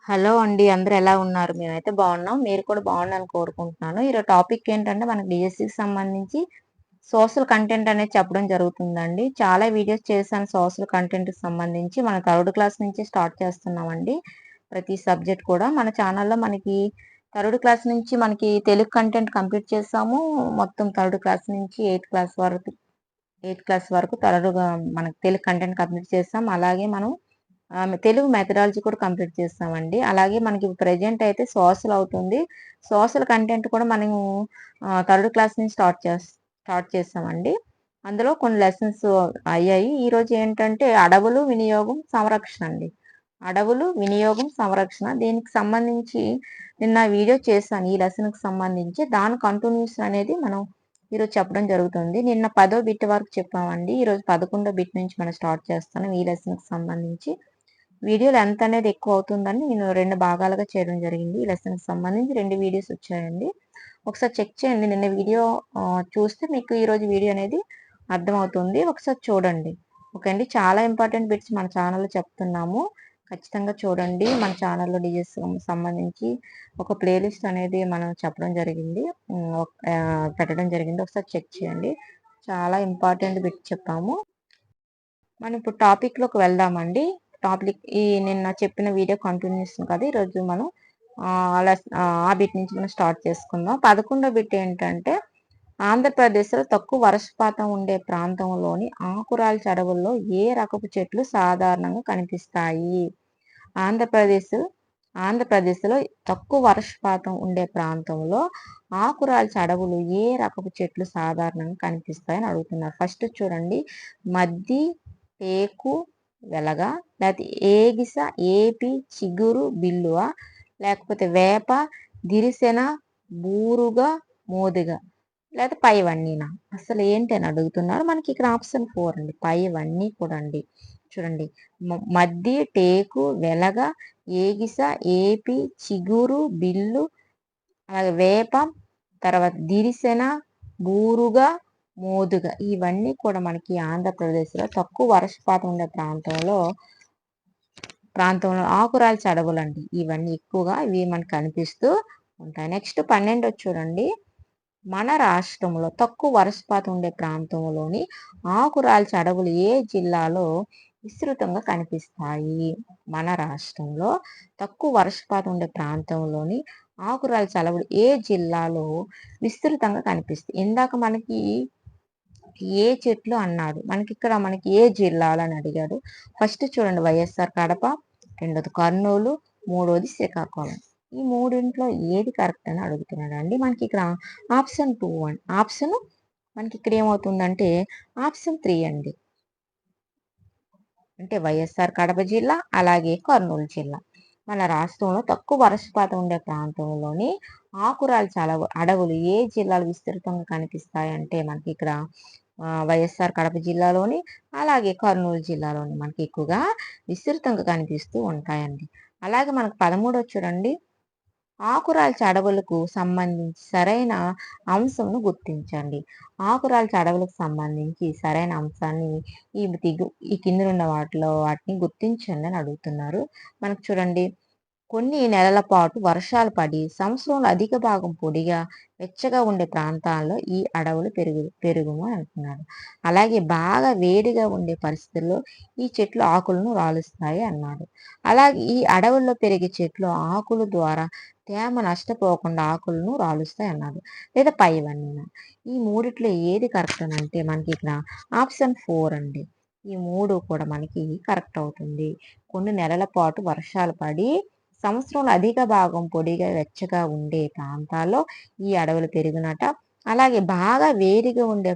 Hello అండి. అందరూ ఎలా ఉన్నారు? మేమైతే బాగున్నాం. మీరు కూడా బాగుండాలని కోరుకుంటున్నాను. ఈరోజు టాపిక్ ఏంటంటే మనకి డీఎస్సీకి సంబంధించి సోషల్ కంటెంట్ అనేది చెప్పడం జరుగుతుందండి. చాలా వీడియోస్ చేశాను సోషల్ కంటెంట్‌కి సంబంధించి. మన థర్డ్ క్లాస్ నుంచి స్టార్ట్ చేస్తున్నామండి. ప్రతి సబ్జెక్ట్ కూడా మన ఛానల్‌లో మనకి థర్డ్ క్లాస్ నుంచి మనకి తెలుగు కంటెంట్ కంప్లీట్ చేసాము. మొత్తం థర్డ్ క్లాస్ నుంచి ఎయిత్ క్లాస్ వరకు థర్డ్‌గా మనకి తెలుగు కంటెంట్ కంప్లీట్ చేసాం. అలాగే మనం తెలుగు మెథడాలజీ కూడా కంప్లీట్ చేస్తామండి. అలాగే మనకి ప్రెజెంట్ అయితే సోషల్ అవుతుంది. సోషల్ కంటెంట్ కూడా మనము థర్డ్ క్లాస్ నుంచి స్టార్ట్ చేసామండి. అందులో కొన్ని లెసన్స్ అయ్యాయి. ఈరోజు ఏంటంటే అడవులు వినియోగం, సంరక్షణ అండి. అడవులు వినియోగం, సంరక్షణ దీనికి సంబంధించి నిన్న వీడియో చేశాను ఈ లెసన్‌కి సంబంధించి. దాని కంటిన్యూషన్ అనేది మనం ఈరోజు చెప్పడం జరుగుతుంది. నిన్న 10వ బిట్ వరకు చెప్పామండి. ఈరోజు 11వ బిట్ నుంచి మనం స్టార్ట్ చేస్తున్నాం ఈ లెసన్‌కి సంబంధించి. వీడియో లెంత్ అనేది ఎక్కువ అవుతుందని నేను 2 భాగాలుగా చేయడం జరిగింది. ఈ లెసన్‌కి సంబంధించి 2 వీడియోస్ వచ్చాయండి. ఒకసారి చెక్ చేయండి. నిన్న వీడియో చూస్తే మీకు ఈరోజు వీడియో అనేది అర్థమవుతుంది. ఒకసారి చూడండి. ఓకే అండి. చాలా ఇంపార్టెంట్ బిట్స్ మన ఛానల్‌లో చెప్తున్నాము. ఖచ్చితంగా చూడండి. మన ఛానల్‌లో డీఎస్ సంబంధించి ఒక ప్లేలిస్ట్ అనేది మనం చెప్పడం జరిగింది. పెట్టడం జరిగింది. ఒకసారి చెక్ చేయండి. చాలా ఇంపార్టెంట్ బిట్స్ చెప్పాము. మనం ఇప్పుడు టాపిక్‌లోకి వెళ్దామండి. నిన్న చెప్పిన వీడియో కంటిన్యూషన్ కదా! ఈరోజు మనం ఆ బిట్ నుంచి మనం స్టార్ట్ చేసుకుందాం. 11వ బిట్ ఏంటంటే ఆంధ్రప్రదేశ్‌లో తక్కువ వర్షపాతం ఉండే ప్రాంతంలోని ఆకురాల్చ అడవుల్లో ఏ రకపు చెట్లు సాధారణంగా కనిపిస్తాయి? ఆంధ్రప్రదేశ్ ఆంధ్రప్రదేశ్‌లో తక్కువ వర్షపాతం ఉండే ప్రాంతంలో ఆకురాల్చ అడవులు ఏ రకపు చెట్లు సాధారణంగా కనిపిస్తాయని అడుగుతున్నారు. ఫస్ట్ చూడండి మద్ది, టేకు, వెలగ, లేకపోతే ఏగిస, ఏపి, చిగురు, బిల్లువ, లేకపోతే వేప, దిరిసెన, బూరుగ, మోదుగ, లేకపోతే పైవన్నీనా? అసలు ఏంటి అని అడుగుతున్నారు. మనకి ఇక్కడ ఆప్షన్ 4 అండి. పైవన్నీ కూడా అండి. చూడండి మద్ది, టేకు, వెలగ, ఏగిస, ఏపి, చిగురు, బిల్లు, అలాగే వేప, తర్వాత దిరిసెన, బూరుగ, మోదుగ ఇవన్నీ కూడా మనకి ఆంధ్రప్రదేశ్‌లో తక్కువ వర్షపాతం ఉండే ప్రాంతంలో ఆకురాల్చే అడవులండి. ఇవన్నీ ఎక్కువగా ఇవి మనకు కనిపిస్తూ ఉంటాయి. నెక్స్ట్ 12 చూడండి. మన రాష్ట్రంలో తక్కువ వర్షపాతం ఉండే ప్రాంతంలోని ఆకురాల్చే అడవులు ఏ జిల్లాలో విస్తృతంగా కనిపిస్తాయి? మన రాష్ట్రంలో తక్కువ వర్షపాతం ఉండే ప్రాంతంలోని ఆకురాల్చే అడవులు ఏ జిల్లాలో విస్తృతంగా కనిపిస్తాయి? ఇందాక మనకి ఏ చెట్లు అన్నాడు. మనకి ఏ జిల్లాలు అని అడిగాడు. ఫస్ట్ చూడండి వైఎస్ఆర్ కడప, రెండోది కర్నూలు, మూడోది శ్రీకాకుళం. ఈ మూడింట్లో ఏది కరెక్ట్ అని అడుగుతున్నాడు అండి. మనకి ఇక్కడ ఆప్షన్ 2 అండి. మనకి ఇక్కడ ఏమవుతుందంటే ఆప్షన్ 3 అండి. అంటే వైఎస్ఆర్ కడప జిల్లా, అలాగే కర్నూలు జిల్లా. మన రాష్ట్రంలో తక్కువ వర్షపాతం ఉండే ప్రాంతంలోని ఆకురాల్చే అడవులు ఏ జిల్లాలు విస్తృతంగా కనిపిస్తాయంటే మనకి ఇక్కడ వైఎస్ఆర్ కడప జిల్లాలోని, అలాగే కర్నూలు జిల్లాలోని మనకి ఎక్కువగా విస్తృతంగా కనిపిస్తూ ఉంటాయండి. అలాగే మనకు 13 చూడండి. ఆకురాల్చే అడవులకు సంబంధించి సరైన అంశంను గుర్తించండి. ఆకురాల్చే అడవులకు సంబంధించి సరైన అంశాన్ని ఈ కిందనున్న వాటిని గుర్తించండి అని అడుగుతున్నారు. మనకు చూడండి కొన్ని నెలల పాటు వర్షాలు పడి సంవత్సరంలో అధిక భాగం పొడిగా, వెచ్చగా ఉండే ప్రాంతాల్లో ఈ అడవులు పెరుగును అని అంటున్నాడు. అలాగే బాగా వేడిగా ఉండే పరిస్థితుల్లో ఈ చెట్లు ఆకులను రాలుస్తాయి అన్నాడు. అలాగే ఈ అడవుల్లో పెరిగే చెట్లు ఆకుల ద్వారా తేమ నష్టపోకుండా ఆకులను రాలుస్తాయి అన్నాడు. లేదా పైవన్నీనా? ఈ మూడిట్లో ఏది కరెక్ట్ అని అంటే మనకి ఇక్కడ ఆప్షన్ 4 అండి. ఈ 3 కూడా మనకి కరెక్ట్ అవుతుంది. కొన్ని నెలల పాటు వర్షాలు పడి సంవత్సరంలో అధిక భాగం పొడిగా వెచ్చగా ఉండే ప్రాంతాల్లో ఈ అడవులు పెరిగినట. అలాగే బాగా వేడిగా ఉండే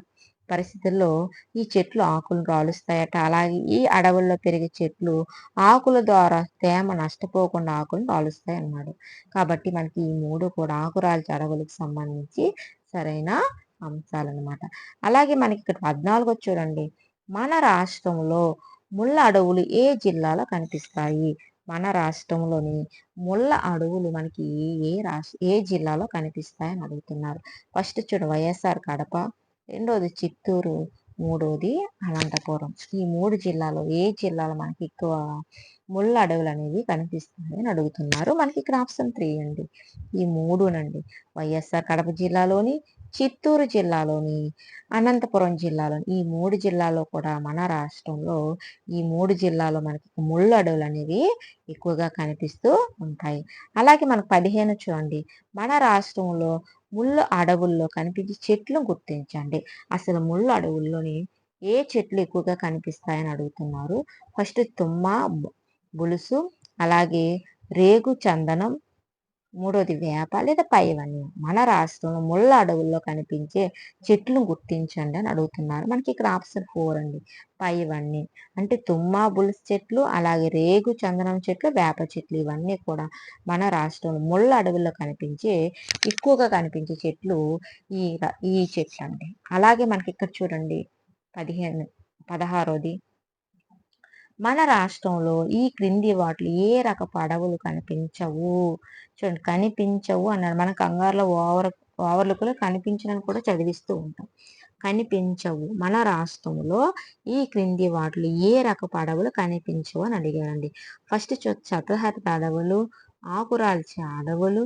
పరిస్థితుల్లో ఈ చెట్లు ఆకులను రాలుస్తాయట. అలాగే ఈ అడవుల్లో పెరిగే చెట్లు ఆకుల ద్వారా తేమ నష్టపోకుండా ఆకులను రాలుస్తాయి అన్నాడు. కాబట్టి మనకి ఈ 3 కూడా ఆకురాల్చే అడవులకు సంబంధించి సరైన అంశాలన్నమాట. అలాగే మనకి ఇక్కడ 14 చూడండి. మన రాష్ట్రంలో ముళ్ళ అడవులు ఏ జిల్లాలో కనిపిస్తాయి? మన రాష్ట్రంలోని ముళ్ళ అడవులు మనకి ఏ జిల్లాలో కనిపిస్తాయని అడుగుతున్నారు. ఫస్ట్ చూడు వైఎస్ఆర్ కడప, రెండోది చిత్తూరు, మూడోది అనంతపురం. ఈ 3 జిల్లాలో ఏ జిల్లాలో మనకి ఎక్కువ ముళ్ళ అడవులు అనేవి కనిపిస్తాయి అని అడుగుతున్నారు. మనకి ఇక్కడ ఆప్షన్ 3 అండి. ఈ 3నండి. వైఎస్ఆర్ కడప జిల్లాలోని, చిత్తూరు జిల్లాలోని, అనంతపురం జిల్లాలోని ఈ 3 జిల్లాలో కూడా మన రాష్ట్రంలో ఈ 3 జిల్లాలో మనకి ముళ్ళ అడవులు అనేవి ఎక్కువగా కనిపిస్తూ ఉంటాయి. అలాగే మనకు 15 చూడండి. మన రాష్ట్రంలో ముళ్ళ అడవుల్లో కనిపించే చెట్లు గుర్తించండి. అసలు ముళ్ళ అడవుల్లోని ఏ చెట్లు ఎక్కువగా కనిపిస్తాయని అడుగుతున్నారు. ఫస్ట్ తుమ్మ, బులుసు, అలాగే రేగు చందనం, మూడోది వేప లేదా పైవన్యం. మన రాష్ట్రంలో ముళ్ళ అడవుల్లో కనిపించే చెట్లు గుర్తించండి అని అడుగుతున్నారు. మనకి ఇక్కడ ఆప్షన్ 4 అండి. పైవన్యం అంటే తుమ్మ, బులుసు చెట్లు, అలాగే రేగు చందనం చెట్లు, వేప చెట్లు ఇవన్నీ కూడా మన రాష్ట్రంలో ముళ్ళ అడవుల్లో ఎక్కువగా కనిపించే చెట్లు ఈ చెట్లు అండి. అలాగే మనకి ఇక్కడ చూడండి 16ది మన రాష్ట్రంలో ఈ క్రింది వాటిలో ఏ రకపు అడవులు కనిపించవు. చూడండి కనిపించవు అన్నాడు. మన కంగారులో ఓవర్లు కూడా కనిపించనని కూడా చదివిస్తూ ఉంటాం. కనిపించవు. మన రాష్ట్రంలో ఈ క్రింది వాటిలో ఏ రకపు అడవులు కనిపించవు అని అడిగారండి. ఫస్ట్ చతురహరిత అడవులు, ఆకురాల్చే అడవులు,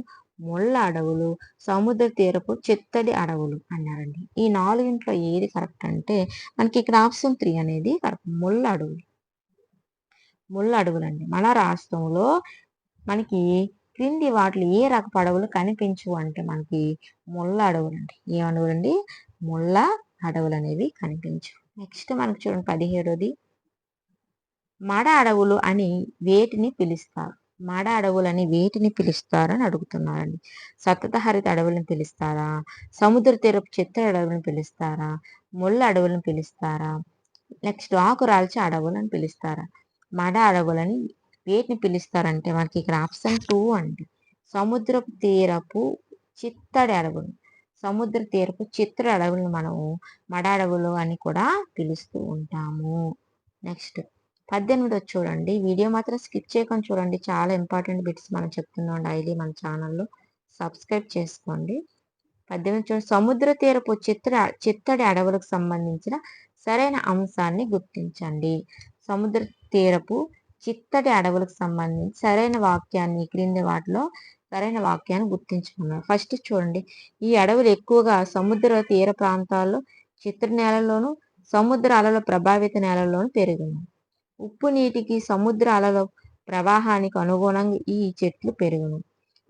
ముళ్ళ అడవులు, సముద్ర తీరపు చిత్తడి అడవులు అన్నారండి. ఈ 4 ఏది కరెక్ట్ అంటే మనకి ఇక్కడ ఆప్షన్ 3 అనేది కరెక్ట్. ముళ్ళ అడవులండి. మన రాష్ట్రంలో మనకి క్రింది వాటిలో ఏ రకపు అడవులు కనిపించవు అంటే మనకి ముళ్ళ అడవులండి. ఏ అడవులండి? ముళ్ళ అడవులు అనేవి కనిపించవు. నెక్స్ట్ మనకి చూడండి 17ది మడ అడవులు అని వేటిని పిలుస్తారు? మడ అడవులని వేటిని పిలుస్తారు అని అడుగుతున్నారండి. సతతహరిత అడవులను పిలుస్తారా? సముద్ర తీరపు చిత్తడి అడవులను పిలుస్తారా? ముళ్ళ అడవులను పిలుస్తారా? నెక్స్ట్ ఆకురాల్చే అడవులను పిలుస్తారా? మడ అడవులని వేటిని పిలుస్తారంటే మనకి ఇక్కడ ఆప్షన్ 2 అండి. సముద్రపు తీరపు చిత్తడి అడవులు. సముద్ర తీరపు చిత్తడి అడవులను మనము మడ అడవులు అని కూడా పిలుస్తూ ఉంటాము. నెక్స్ట్ 18 చూడండి. వీడియో మాత్రం స్కిప్ చేయకుండా చూడండి. చాలా ఇంపార్టెంట్ బిట్స్ మనం చెప్తున్నాం డైలీ మన ఛానల్లో. సబ్స్క్రైబ్ చేసుకోండి. 18 చూడండి. సముద్ర తీరపు చిత్తడి అడవులకు సంబంధించిన సరైన అంశాన్ని గుర్తించండి. సముద్ర తీరపు చిత్తడి అడవులకు సంబంధించి సరైన వాక్యాన్ని క్రింది వాటిలో సరైన వాక్యాన్ని గుర్తించుకున్నారు. ఫస్ట్ చూడండి. ఈ అడవులు ఎక్కువగా సముద్ర తీర ప్రాంతాల్లో, చిత్తడి నేలల్లోనూ, సముద్ర అలల ప్రభావిత నేలల్లోనూ పెరుగును. ఉప్పు నీటికి సముద్ర అలల ప్రవాహానికి అనుగుణంగా ఈ చెట్లు పెరుగును.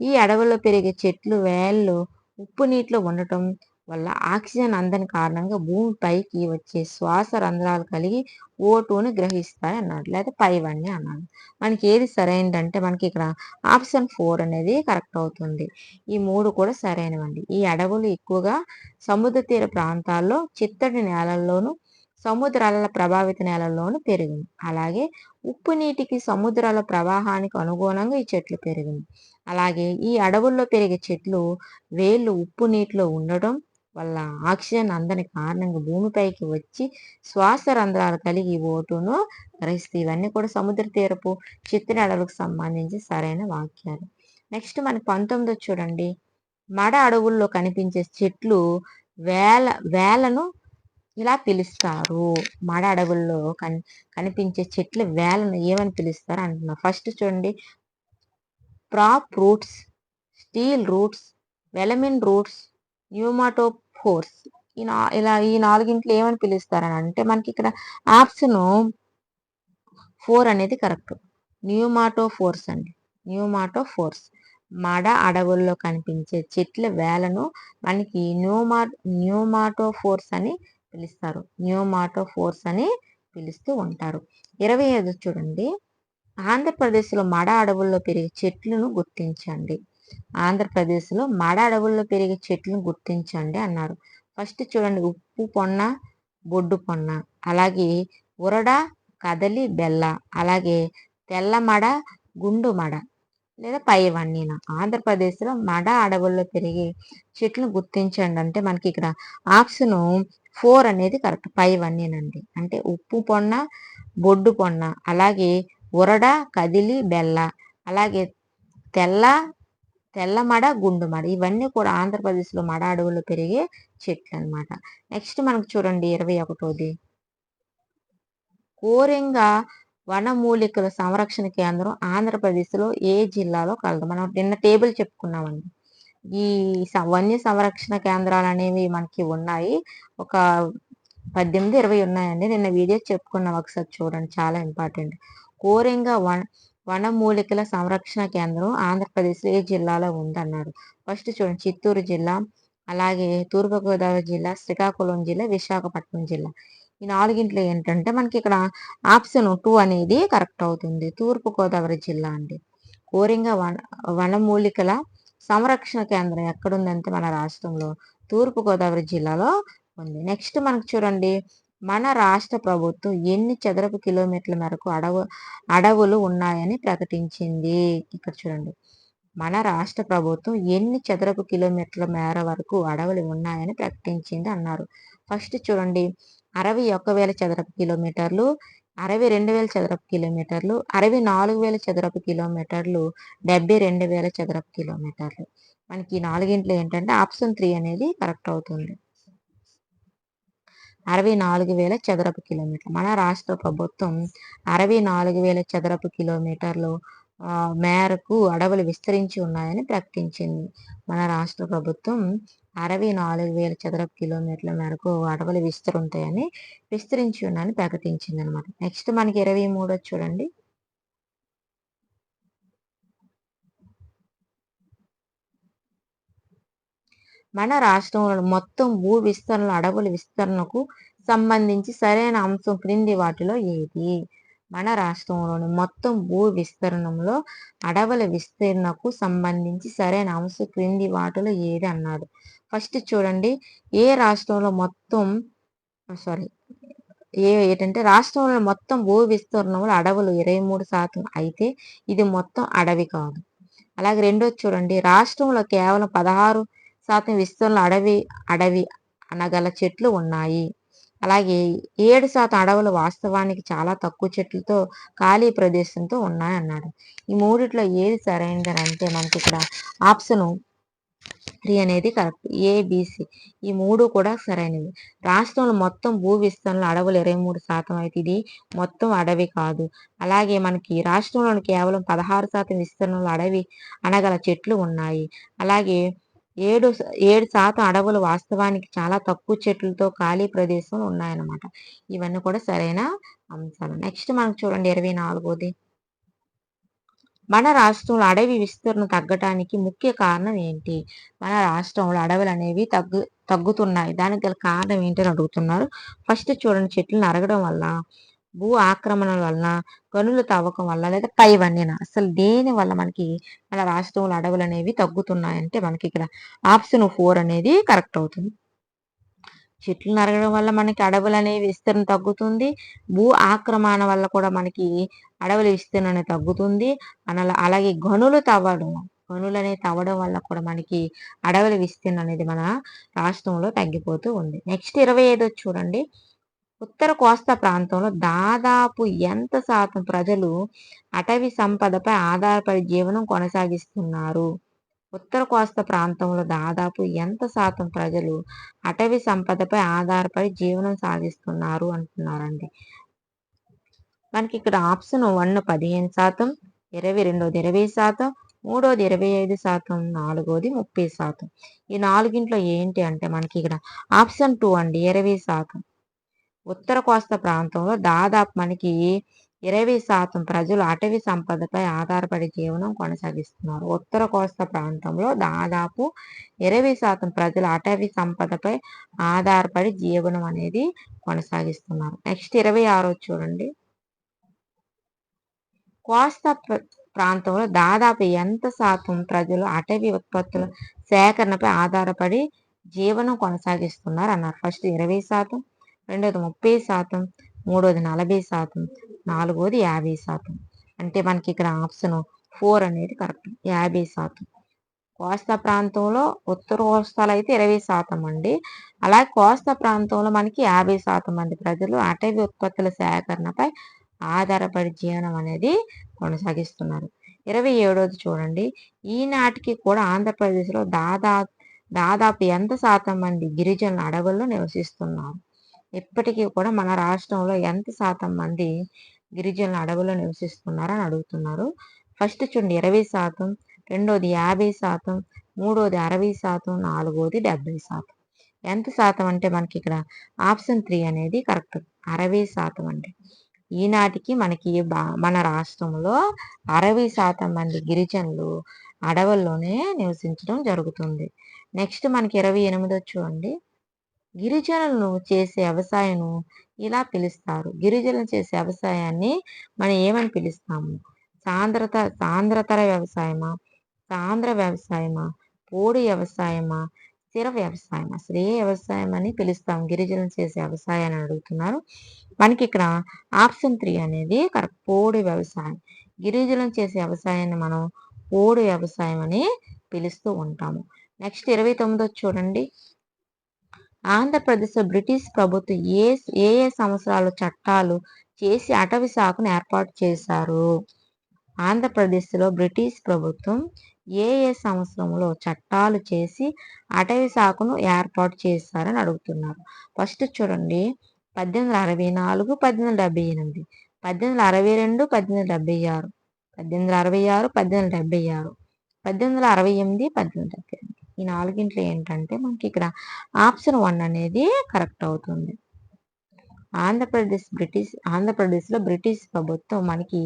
ఈ అడవుల్లో పెరిగే చెట్లు వేళ్ళు ఉప్పు నీటిలో ఉండటం వల్ల ఆక్సిజన్ అందని కారణంగా భూమి పైకి వచ్చే శ్వాస రంధ్రాలు కలిగి O2ని గ్రహిస్తాయి అన్నాడు. లేదా పైవన్నీ అన్నాడు. మనకి ఏది సరైనదంటే మనకి ఇక్కడ ఆప్షన్ 4 అనేది కరెక్ట్ అవుతుంది. ఈ 3 కూడా సరైనవండి. ఈ అడవులు ఎక్కువగా సముద్ర తీర ప్రాంతాల్లో, చిత్తడి నేలల్లోనూ, సముద్రాల ప్రభావిత నేలల్లోనూ పెరుగును. అలాగే ఉప్పు నీటికి సముద్రాల ప్రవాహానికి అనుగుణంగా ఈ చెట్లు పెరుగును. అలాగే ఈ అడవుల్లో పెరిగే చెట్లు వేళ్ళు ఉప్పు నీటిలో ఉండడం వల్ల ఆక్సిజన్ అందని కారణంగా భూమిపైకి వచ్చి శ్వాస రంధ్రాలు కలిగి O2ను గ్రహిస్తాయి. ఇవన్నీ కూడా సముద్ర తీరపు చిత్తడి అడవులకు సంబంధించి సరైన వాక్యాలు. నెక్స్ట్ మనకి 19 చూడండి. మడ అడవుల్లో కనిపించే చెట్లు వేలను ఇలా పిలుస్తారు. మడ అడవుల్లో కనిపించే చెట్ల వేలను ఏమని పిలుస్తారు అంటున్నారు. ఫస్ట్ చూడండి. Prop roots, steel roots, velamen roots, pneumatophores. ఈ 4 ఏమని పిలుస్తారని అంటే మనకి ఇక్కడ ఆప్షన్ 4 అనేది కరెక్ట్. న్యూమాటోఫోర్స్ అండి. న్యూమాటోఫోర్స్. మడ అడవుల్లో కనిపించే చెట్ల వేలను మనకి న్యూమాటోఫోర్స్ అని పిలుస్తారు. న్యూమాటోఫోర్స్ అని పిలుస్తూ ఉంటారు. 25 చూడండి. ఆంధ్రప్రదేశ్లో మడ అడవుల్లో పెరిగే చెట్లను గుర్తించండి. ఆంధ్రప్రదేశ్లో మడ అడవుల్లో పెరిగే చెట్లను గుర్తించండి అన్నారు. ఫస్ట్ చూడండి. ఉప్పు పొన్న, బొడ్డు పొన్న, అలాగే ఉరడ, కదలి, బెల్ల, అలాగే తెల్లమడ, గుండు మడ లేదా పైవన్నీన. ఆంధ్రప్రదేశ్లో మడ అడవుల్లో పెరిగే చెట్లను గుర్తించండి అంటే మనకి ఇక్కడ ఆప్షన్ 4 అనేది కరెక్ట్. పైవన్నీనండి. అంటే ఉప్పు పొన్న, బొడ్డు పొన్న, అలాగే ఉరడ, కదిలి, బెల్ల, అలాగే తెల్ల తెల్లమడ, గుండుమడ ఇవన్నీ కూడా ఆంధ్రప్రదేశ్లో మడ అడవుల్లో పెరిగే చెట్లు అనమాట. నెక్స్ట్ మనకు చూడండి 21ది కోరెంగ వనమూలికల సంరక్షణ కేంద్రం ఆంధ్రప్రదేశ్లో ఏ జిల్లాలో కలదు? మనం నిన్న టేబుల్ చెప్పుకున్నామండి. ఈ వన్య సంరక్షణ కేంద్రాలు అనేవి మనకి ఉన్నాయి. ఒక 18, 20 ఉన్నాయండి. నిన్న వీడియో చెప్పుకున్నాం, ఒకసారి చూడండి, చాలా ఇంపార్టెంట్. కోరెంగ వనమూలికల సంరక్షణ కేంద్రం ఆంధ్రప్రదేశ్లో ఏ జిల్లాలో ఉందన్నారు. ఫస్ట్ చూడండి, చిత్తూరు జిల్లా, అలాగే తూర్పుగోదావరి జిల్లా, శ్రీకాకుళం జిల్లా, విశాఖపట్నం జిల్లా. ఈ నాలుగింట్లో ఏంటంటే మనకి ఇక్కడ ఆప్షన్ 2 అనేది కరెక్ట్ అవుతుంది. తూర్పుగోదావరి జిల్లా అండి. కోరింగ వనమూలికల సంరక్షణ కేంద్రం ఎక్కడుందంటే మన రాష్ట్రంలో తూర్పుగోదావరి జిల్లాలో ఉంది. నెక్స్ట్ మనకు చూడండి, మన రాష్ట్ర ప్రభుత్వం ఎన్ని చదరపు కిలోమీటర్ల మేరకు అడవులు ఉన్నాయని ప్రకటించింది. ఇక్కడ చూడండి, మన రాష్ట్ర ప్రభుత్వం ఎన్ని చదరపు కిలోమీటర్ల మేర వరకు అడవులు ఉన్నాయని ప్రకటించింది అన్నారు. ఫస్ట్ చూడండి, 61,000 చదరపు కిలోమీటర్లు, 62,000 చదరపు కిలోమీటర్లు, 64,000 చదరపు కిలోమీటర్లు, 72,000 చదరపు కిలోమీటర్లు. మనకి ఈ నాలుగింట్లో ఏంటంటే ఆప్షన్ 3 అనేది కరెక్ట్ అవుతుంది. 64,000 చదరపు కిలోమీటర్లు. మన రాష్ట్ర ప్రభుత్వం 64,000 చదరపు కిలోమీటర్లు మేరకు అడవులు విస్తరించి ఉన్నాయని ప్రకటించింది. మన రాష్ట్ర ప్రభుత్వం 64,000 చదరపు కిలోమీటర్ల మేరకు అడవులు విస్తరించి ఉన్నాయని ప్రకటించింది అనమాట. నెక్స్ట్ మనకి 23 చూడండి. మన రాష్ట్రంలో మొత్తం భూ విస్తరణ అడవుల విస్తరణకు సంబంధించి సరైన అంశం క్రింది వాటిలో ఏది? మన రాష్ట్రంలోని మొత్తం భూ విస్తరణలో అడవుల విస్తరణకు సంబంధించి సరైన అంశం క్రింది వాటిలో ఏది అన్నాడు. ఫస్ట్ చూడండి, ఏ రాష్ట్రంలో మొత్తం ఏంటంటే రాష్ట్రంలో మొత్తం భూ విస్తరణలో అడవులు 23% అయితే ఇది మొత్తం అడవి కాదు. అలాగే రెండోది చూడండి, రాష్ట్రంలో కేవలం 16% విస్తరణలో అడవి అనగల చెట్లు ఉన్నాయి. అలాగే 7% అడవులు వాస్తవానికి చాలా తక్కువ చెట్లతో ఖాళీ ప్రదేశంతో ఉన్నాయన్నాడు. ఈ మూడిట్లో ఏది సరైనదని అంటే మనకి ఇక్కడ ఆప్షన్ 3 అనేది కరెక్ట్. ఏబిసి ఈ మూడు కూడా సరైనవి. రాష్ట్రంలో మొత్తం భూ విస్తరణలో అడవులు 23% అయితే ఇది మొత్తం అడవి కాదు. అలాగే మనకి రాష్ట్రంలోని కేవలం 16% విస్తరణలో అడవి అనగల చెట్లు ఉన్నాయి. అలాగే 7% అడవులు వాస్తవానికి చాలా తక్కువ చెట్లతో ఖాళీ ప్రదేశం ఉన్నాయన్నమాట. ఇవన్నీ కూడా సరైన అంశాలు. నెక్స్ట్ మనకు చూడండి 24ది. మన రాష్ట్రంలో అడవి విస్తరణ తగ్గటానికి ముఖ్య కారణం ఏంటి? మన రాష్ట్రంలో అడవులు అనేవి తగ్గుతున్నాయి. దానికి గల కారణం ఏంటని అడుగుతున్నారు. ఫస్ట్ చూడండి, చెట్లు నరగడం వల్ల, భూ ఆక్రమణల వలన, గనులు తవ్వకం వల్ల, లేదా పైవన్నీ అసలు దేని వల్ల మనకి మన రాష్ట్రంలో అడవులు అనేవి తగ్గుతున్నాయంటే మనకి ఇక్కడ ఆప్షన్ 4 అనేది కరెక్ట్ అవుతుంది. చెట్లు నరగడం వల్ల మనకి అడవులు అనేవి విస్తరణ తగ్గుతుంది. భూ ఆక్రమణ వల్ల కూడా మనకి అడవుల విస్తరణ అనేది తగ్గుతుంది. అలాగే గనులు అనేవి తవ్వడం వల్ల కూడా మనకి అడవుల విస్తరణ అనేది మన రాష్ట్రంలో తగ్గిపోతూ ఉంది. నెక్స్ట్ 25 చూడండి, ఉత్తర కోస్తా ప్రాంతంలో దాదాపు ఎంత శాతం ప్రజలు అటవీ సంపదపై ఆధారపడి జీవనం కొనసాగిస్తున్నారు? ఉత్తర కోస్తా ప్రాంతంలో దాదాపు ఎంత శాతం ప్రజలు అటవీ సంపదపై ఆధారపడి జీవనం సాగిస్తున్నారు అంటున్నారండి. మనకి ఇక్కడ ఆప్షన్ 1 15%, 22ది 20%, 3ది 25%, 4ది 30%. ఈ నాలుగింట్లో ఏంటి అంటే మనకి ఇక్కడ ఆప్షన్ 2 అండి, 20%. ఉత్తర కోస్తా ప్రాంతంలో దాదాపు మనకి 20% ప్రజలు అటవీ సంపదపై ఆధారపడి జీవనం కొనసాగిస్తున్నారు. ఉత్తర కోస్తా ప్రాంతంలో దాదాపు 20% ప్రజలు అటవీ సంపదపై ఆధారపడి జీవనం అనేది కొనసాగిస్తున్నారు. నెక్స్ట్ 26 చూడండి, కోస్తా ప్రాంతంలో దాదాపు ఎంత శాతం ప్రజలు అటవీ ఉత్పత్తుల సేకరణపై ఆధారపడి జీవనం కొనసాగిస్తున్నారు అన్నారు. ఫస్ట్ 20%, రెండోది 30%, మూడోది 40%, నాలుగోది 50%. అంటే మనకి ఇక్కడ ఆప్షన్ 4 అనేది కరెక్ట్, 50%. కోస్తా ప్రాంతంలో ఉత్తర కోస్తాలో అయితే 20% అండి. అలాగే కోస్తా ప్రాంతంలో మనకి 50% మంది ప్రజలు అటవీ ఉత్పత్తుల సేకరణపై ఆధారపడి జీవనం అనేది కొనసాగిస్తున్నారు. 27ది చూడండి. ఈనాటికి కూడా ఆంధ్రప్రదేశ్‌లో దాదాపు ఎంత శాతం మంది గిరిజనులు అడవుల్లో నివసిస్తున్నారు? ఇప్పటికీ కూడా మన రాష్ట్రంలో ఎంత శాతం మంది గిరిజనులు అడవుల్లో నివసిస్తున్నారని అడుగుతున్నారు. ఫస్ట్ చూడండి 20%, రెండోది 50%, మూడోది 60%, నాలుగోది 70%. ఎంత శాతం అంటే మనకి ఇక్కడ ఆప్షన్ 3 అనేది కరెక్ట్. 60% అండి. ఈనాటికి మనకి మన రాష్ట్రంలో 60% మంది గిరిజనులు అడవుల్లోనే నివసించడం జరుగుతుంది. నెక్స్ట్ మనకి 28 చూడండి. గిరిజనులను చేసే వ్యవసాయం ఇలా పిలుస్తారు. గిరిజనులు చేసే వ్యవసాయాన్ని మనం ఏమని పిలుస్తాము? సాంద్రతర వ్యవసాయమా? సాంద్ర వ్యవసాయమా? పోడు వ్యవసాయమా? స్థిర వ్యవసాయం. అసలు ఏ వ్యవసాయం అని పిలుస్తాం గిరిజనులు చేసే వ్యవసాయాన్ని అడుగుతున్నారు. మనకి ఇక్కడ ఆప్షన్ 3 అనేది కరెక్ట్. పోడు వ్యవసాయం. గిరిజనులు చేసే వ్యవసాయాన్ని మనం పోడు వ్యవసాయం అని పిలుస్తూ ఉంటాము. నెక్స్ట్ 29 చూడండి. ఆంధ్రప్రదేశ్‌లో బ్రిటిష్ ప్రభుత్వం ఏ సంవత్సరాలు చట్టాలు చేసి అటవీ శాఖను ఏర్పాటు చేశారు? ఆంధ్రప్రదేశ్‌లో బ్రిటిష్ ప్రభుత్వం ఏ సంవత్సరంలో చట్టాలు చేసి అటవీ శాఖను ఏర్పాటు చేశారని అడుగుతున్నారు. ఫస్ట్ చూడండి 1864, 1878, 1862, 1876, 1866, 1876, 1868, 1872. ఈ నాలుగింట్లో ఏంటంటే మనకి ఇక్కడ ఆప్షన్ 1 అనేది కరెక్ట్ అవుతుంది. ఆంధ్రప్రదేశ్‌లో బ్రిటిష్ ప్రభుత్వం మనకి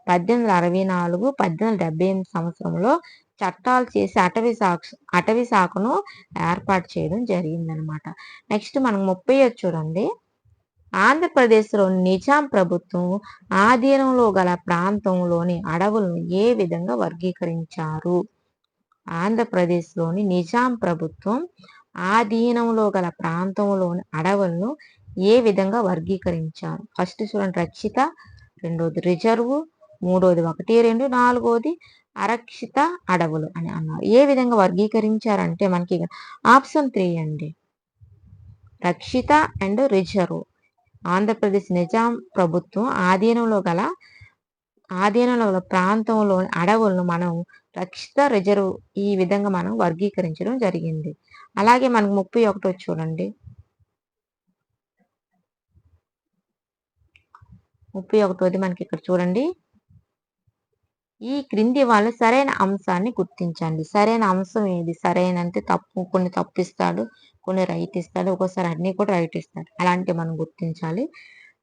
1864, 1878 సంవత్సరంలో చట్టాలు చేసి అటవీ శాఖను ఏర్పాటు చేయడం జరిగిందనమాట. నెక్స్ట్ మనం 30 చూడండి. ఆంధ్రప్రదేశ్‌లోని నిజాం ప్రభుత్వం ఆధీనంలో గల ప్రాంతంలోని అడవులను ఏ విధంగా వర్గీకరించారు? ఆంధ్రప్రదేశ్‌లోని నిజాం ప్రభుత్వం ఆధీనంలో గల ప్రాంతంలోని అడవులను ఏ విధంగా వర్గీకరించారు? ఫస్ట్ చూడండి రక్షిత, రెండోది రిజర్వ్, మూడోది 1, 2, నాలుగోది అరక్షిత అడవులు అని అన్నారు. ఏ విధంగా వర్గీకరించారంటే మనకి ఆప్షన్ 3 అండి. రక్షిత అండ్ రిజర్వ్. ఆంధ్రప్రదేశ్ నిజాం ప్రభుత్వం ఆధీనంలో గల ప్రాంతంలోని అడవులను మనం రక్షిత, రిజర్వ్ ఈ విధంగా మనం వర్గీకరించడం జరిగింది. అలాగే మనకు 31 చూడండి. 31ది మనకి ఇక్కడ చూడండి. ఈ క్రింది వాళ్ళు సరైన అంశాన్ని గుర్తించండి. సరైన అంశం ఏది? సరైన అంటే కొన్ని తప్పిస్తాడు, కొన్ని రైట్ ఇస్తాడు, ఒక్కోసారి అన్ని కూడా రైట్ ఇస్తాడు. అలాంటివి మనం గుర్తించాలి.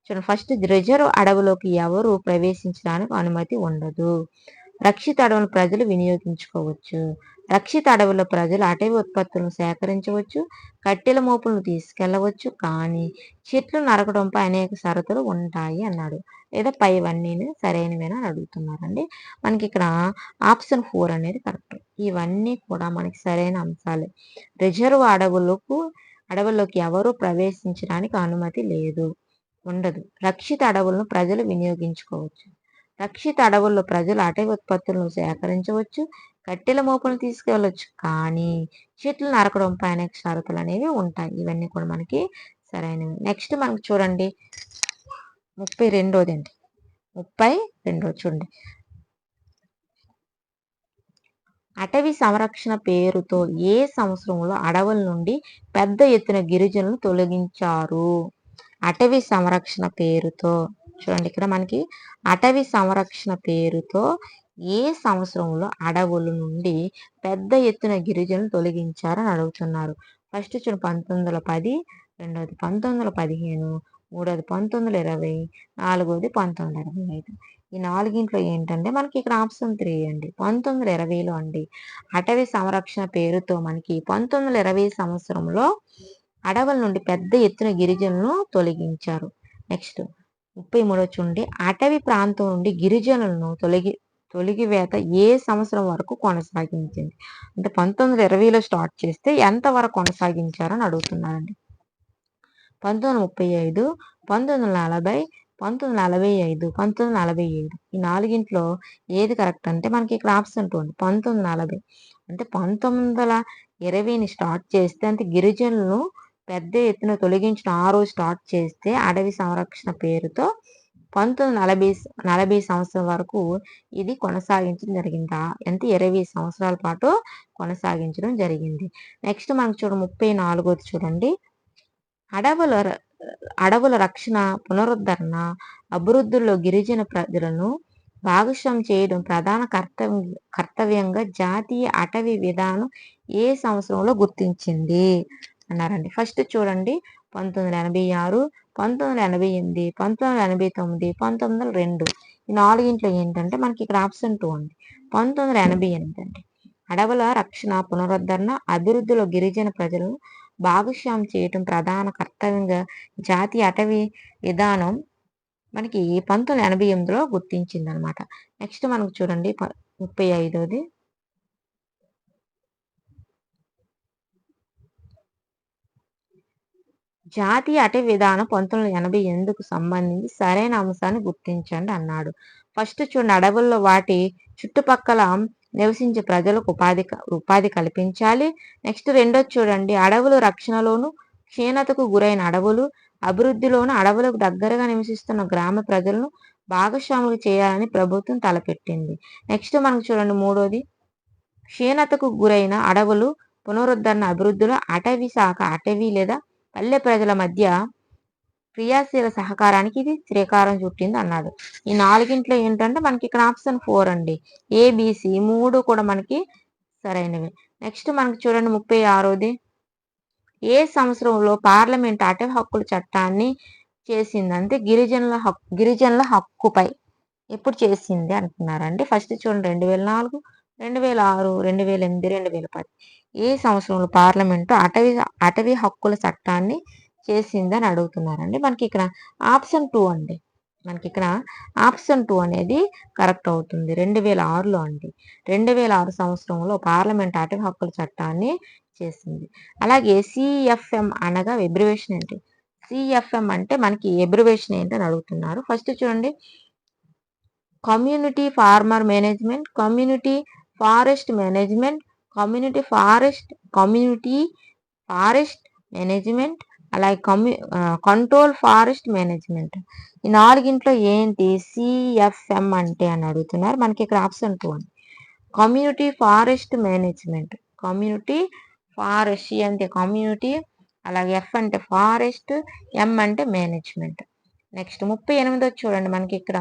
చూడండి ఫస్ట్ రిజర్వ్ అడవులోకి ఎవరు ప్రవేశించడానికి అనుమతి ఉండదు. రక్షిత అడవులను ప్రజలు వినియోగించుకోవచ్చు. రక్షిత అడవుల్లో ప్రజలు అటవీ ఉత్పత్తులను సేకరించవచ్చు, కట్టెల మోపులను తీసుకెళ్లవచ్చు, కానీ చెట్లు నరకడంపై అనేక షరతులు ఉంటాయి అన్నాడు. లేదా పైవన్నీ సరైనవేనా అని అడుగుతున్నారండి. మనకి ఇక్కడ ఆప్షన్ 4 అనేది కరెక్ట్. ఇవన్నీ కూడా మనకి సరైన అంశాలే. రిజర్వ్ అడవుల్లోకి ఎవరు ప్రవేశించడానికి అనుమతి లేదు, ఉండదు. రక్షిత అడవులను ప్రజలు వినియోగించుకోవచ్చు. రక్షిత అడవుల్లో ప్రజలు అటవీ ఉత్పత్తులను సేకరించవచ్చు, కట్టెల మోపులను తీసుకెళ్లొచ్చు, కానీ చెట్లు నరకడంపై అనేక షరతులు అనేవి ఉంటాయి. ఇవన్నీ కూడా మనకి సరైనవి. నెక్స్ట్ మనకు చూడండి 32ది అండి. 32 చూడండి. అటవీ సంరక్షణ పేరుతో ఏ సంవత్సరంలో అడవుల నుండి పెద్ద ఎత్తున గిరిజనులను తొలగించారు? అటవీ సంరక్షణ పేరుతో చూడండి ఇక్కడ మనకి అటవీ సంరక్షణ పేరుతో ఏ సంవత్సరంలో అడవుల నుండి పెద్ద ఎత్తున గిరిజనులు తొలగించారని అడుగుతున్నారు. ఫస్ట్ చూడండి 1910, రెండోది 1915, మూడోది 1920, నాలుగోది 1925. ఈ నాలుగింట్లో ఏంటంటే మనకి ఇక్కడ ఆప్షన్ 3 అండి. 1920లో అండి. అటవీ సంరక్షణ పేరుతో మనకి 1920 సంవత్సరంలో అడవుల నుండి పెద్ద ఎత్తున గిరిజనులను తొలగించారు. నెక్స్ట్ 33 చూడండి. అటవీ ప్రాంతం నుండి గిరిజనులను తొలగివేత ఏ సంవత్సరం వరకు కొనసాగించింది? అంటే 1920లో స్టార్ట్ చేస్తే ఎంత వరకు కొనసాగించారని అడుగుతున్నారండి. 1935, 1940, 1945, 1947. ఈ నాలుగింట్లో ఏది కరెక్ట్ అంటే మనకి ఇక్కడ ఆప్షన్ 2 అండి. 1940 అంటే 1920ని స్టార్ట్ చేస్తే అంటే గిరిజనులను పెద్ద ఎత్తున తొలగించిన ఆ రోజు స్టార్ట్ చేస్తే అటవీ సంరక్షణ పేరుతో 1940 సంవత్సరం వరకు ఇది కొనసాగించడం జరిగింది. ఎంత 20 సంవత్సరాల పాటు కొనసాగించడం జరిగింది. నెక్స్ట్ మనకు 34ది చూడండి. అడవుల అడవుల రక్షణ, పునరుద్ధరణ, అభివృద్ధిలో గిరిజన ప్రజలను భాగస్వామ్యం చేయడం ప్రధాన కర్తవ్యంగా జాతీయ అటవీ విధానం ఏ సంవత్సరంలో గుర్తించింది అన్నారండి. ఫస్ట్ చూడండి 1986, 1988, 1989, 1902. ఈ నాలుగింట్లో ఏంటంటే మనకి ఇక్కడ ఆప్షన్ 2 అండి. 1988 అండి. అడవుల రక్షణ, పునరుద్ధరణ, అభివృద్ధిలో గిరిజన ప్రజలను భాగస్వామ్యం చేయటం ప్రధాన కర్తవ్యంగా జాతీయ అటవీ విధానం మనకి 1988లో గుర్తించిందనమాట. నెక్స్ట్ మనకు చూడండి 35ది. జాతీయ అటవీ విధానం 1988కు సంబంధించి సరైన అంశాన్ని గుర్తించండి అన్నాడు. ఫస్ట్ చూడండి, అడవుల్లో వాటి చుట్టుపక్కల నివసించే ప్రజలకు ఉపాధి కల్పించాలి. నెక్స్ట్ రెండోది చూడండి, అడవుల రక్షణలోను, క్షీణతకు గురైన అడవులు అభివృద్ధిలోను అడవులకు దగ్గరగా నివసిస్తున్న గ్రామ ప్రజలను భాగస్వాములు చేయాలని ప్రభుత్వం తలపెట్టింది. నెక్స్ట్ మనకు చూడండి మూడోది, క్షీణతకు గురైన అడవులు పునరుద్ధరణ అభివృద్ధిలో అటవీ శాఖ అటవీ లేదా పల్లె ప్రజల మధ్య క్రియాశీల సహకారానికి ఇది శ్రీకారం చుట్టింది అన్నాడు. ఈ నాలుగింట్లో ఏంటంటే మనకి ఇక్కడ ఆప్షన్ 4 అండి. ఏబిసి 3 కూడా మనకి సరైనవి. నెక్స్ట్ మనకి చూడండి 36ది. ఏ సంవత్సరంలో పార్లమెంట్ అటవీ హక్కుల చట్టాన్ని చేసింది అంటే గిరిజనుల హక్కుపై ఎప్పుడు చేసింది అంటున్నారండి. ఫస్ట్ చూడండి 2004, 2006, 2008, 2010. ఏ సంవత్సరంలో పార్లమెంటు అటవీ హక్కుల చట్టాన్ని చేసిందని అడుగుతున్నారండి. మనకి ఇక్కడ ఆప్షన్ 2 అండి. మనకి ఇక్కడ ఆప్షన్ 2 అనేది కరెక్ట్ అవుతుంది. 2006లో అండి. 2006 సంవత్సరంలో పార్లమెంట్ అటవీ హక్కుల చట్టాన్ని చేసింది. అలాగే సిఎఫ్ఎం అనగా ఎబ్రివేషన్ ఏంటి? సిఎఫ్ఎం అంటే మనకి ఎబ్రివేషన్ ఏంటని అడుగుతున్నారు. ఫస్ట్ చూడండి, community farmer management, community forest management, community forest management, అలాగే కంట్రోల్ ఫారెస్ట్ మేనేజ్మెంట్. ఈ నాలుగింట్లో ఏంటి సిఎఫ్ఎం అంటే అని అడుగుతున్నారు. మనకి ఇక్కడ ఆప్షన్ 2 అండి. Community forest management. Community forest అంటే కమ్యూనిటీ, అలాగే ఎఫ్ అంటే ఫారెస్ట్, ఎం అంటే మేనేజ్మెంట్. నెక్స్ట్ 38ది చూడండి, మనకి ఇక్కడ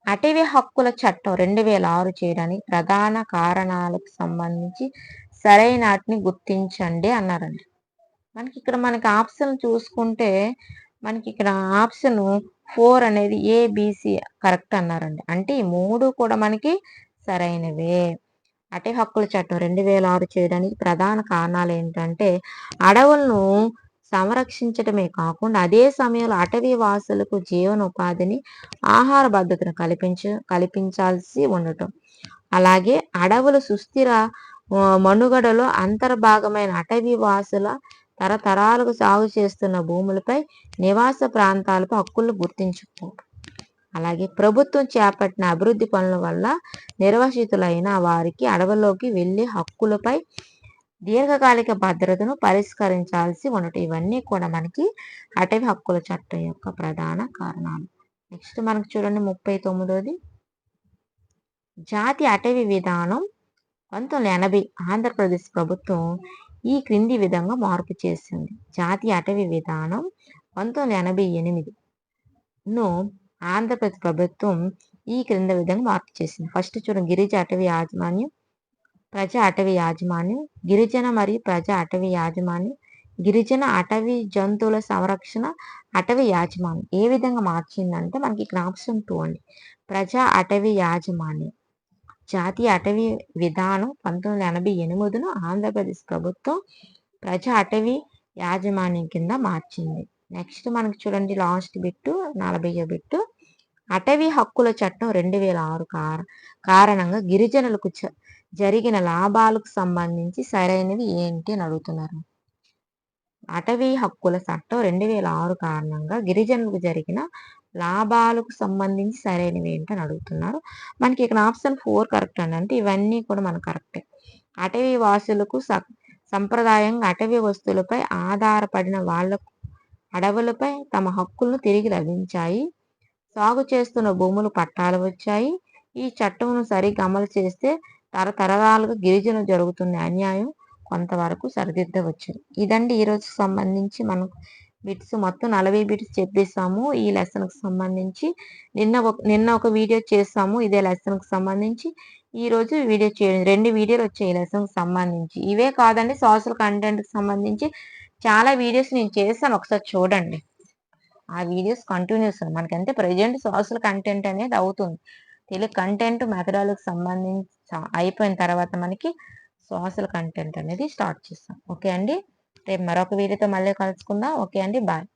అటవీ హక్కుల చట్టం 2006 చేయడానికి ప్రధాన కారణాలకు సంబంధించి సరైన వాటిని గుర్తించండి అన్నారండి. మనకి ఆప్షన్ చూసుకుంటే మనకి ఇక్కడ ఆప్షన్ 4 అనేది ఏబిసి కరెక్ట్ అన్నారండి. అంటే ఈ 3 కూడా మనకి సరైనవే. అటవీ హక్కుల చట్టం 2006 చేయడానికి ప్రధాన కారణాలు ఏంటంటే అడవులను సంరక్షించడమే కాకుండా అదే సమయంలో అటవీ వాసులకు జీవనోపాధిని, ఆహార భద్రతను కల్పించాల్సి ఉండటం. అలాగే అడవుల సుస్థిర మనుగడలో అంతర్భాగమైన అటవీ వాసుల తరతరాలకు సాగు చేస్తున్న భూములపై నివాస ప్రాంతాలపై హక్కులను గుర్తించుకోవడం. అలాగే ప్రభుత్వం చేపట్టిన అభివృద్ధి పనుల వల్ల నిర్వసితులైన వారికి అడవుల్లోకి వెళ్ళే హక్కులపై దీర్ఘకాలిక భద్రతను పరిష్కరించాల్సి ఉండటం. ఇవన్నీ కూడా మనకి అటవీ హక్కుల చట్టం యొక్క ప్రధాన కారణాలు. నెక్స్ట్ మనకు చూడండి 39ది. జాతీయ అటవీ విధానం 1980 ఆంధ్రప్రదేశ్ ప్రభుత్వం ఈ క్రింది విధంగా మార్పు చేసింది. జాతీయ అటవీ విధానం 1988ను ఆంధ్రప్రదేశ్ ప్రభుత్వం ఈ క్రింది విధంగా మార్పు చేసింది. ఫస్ట్ చూడండి, గిరిజన అటవీ యాజమాన్యం, ప్రజా అటవీ యాజమాన్యం, గిరిజన మరియు ప్రజా అటవీ యాజమాన్యం, గిరిజన అటవీ జంతువుల సంరక్షణ అటవీ యాజమాన్యం. ఏ విధంగా మార్చిందంటే మనకి ఇక్కడ ఆప్షన్ 2 అండి. ప్రజా అటవీ యాజమాన్యం. జాతీయ అటవీ విధానం 1988ను ఆంధ్రప్రదేశ్ ప్రభుత్వం ప్రజా అటవీ యాజమాన్యం కింద మార్చింది. నెక్స్ట్ మనకి చూడండి లాస్ట్ బిట్టు 40వ బిట్టు. అటవీ హక్కుల చట్టం 2006 కారణంగా గిరిజనులకు జరిగిన లాభాలకు సంబంధించి సరైనవి ఏంటి అని అడుగుతున్నారు. అటవీ హక్కుల చట్టం 2006 కారణంగా గిరిజనులకు జరిగిన లాభాలకు సంబంధించి సరైనవి ఏంటి అని అడుగుతున్నారు. మనకి ఇక్కడ ఆప్షన్ 4 కరెక్ట్ అండి. అంటే ఇవన్నీ కూడా మనకు కరెక్టే. అటవీ వాసులకు సంప్రదాయంగా అటవీ వస్తువులపై ఆధారపడిన వాళ్లకు అడవులపై తమ హక్కులను తిరిగి లభించాయి. సాగు చేస్తున్న భూములు పట్టాలు వచ్చాయి. ఈ చట్టంను సరిగ్గా అమలు చేస్తే తరతరాలుగా గిరిజనులు జరుగుతున్న అన్యాయం కొంతవరకు సరిదిద్దవచ్చు. ఇదండి ఈరోజు సంబంధించి మనం బిట్స్ మొత్తం 40 బిట్స్ చెప్పేసాము ఈ లెసన్కి సంబంధించి. నిన్న ఒక వీడియో చేసాము ఇదే లెసన్కి సంబంధించి. ఈరోజు వీడియో చేయండి. 2 వీడియోలు వచ్చాయి ఈ లెసన్కి సంబంధించి. ఇవే కాదండి, సోషల్ కంటెంట్కి సంబంధించి చాలా వీడియోస్ నేను చేశాను, ఒకసారి చూడండి. ఆ వీడియోస్ కంటిన్యూస్ మనకంటే ప్రజెంట్ సోషల్ కంటెంట్ అనేది అవుతుంది. తెలుగు కంటెంట్ మెథడాలజీకి సంబంధించి అయిపోయిన తర్వాత మనకి సోషల్ కంటెంట్ అనేది స్టార్ట్ చేస్తాం. ఓకే అండి, రేపు మరొక వీడియోతో మళ్ళీ కలుసుకుందాం. ఓకే అండి, బాయ్.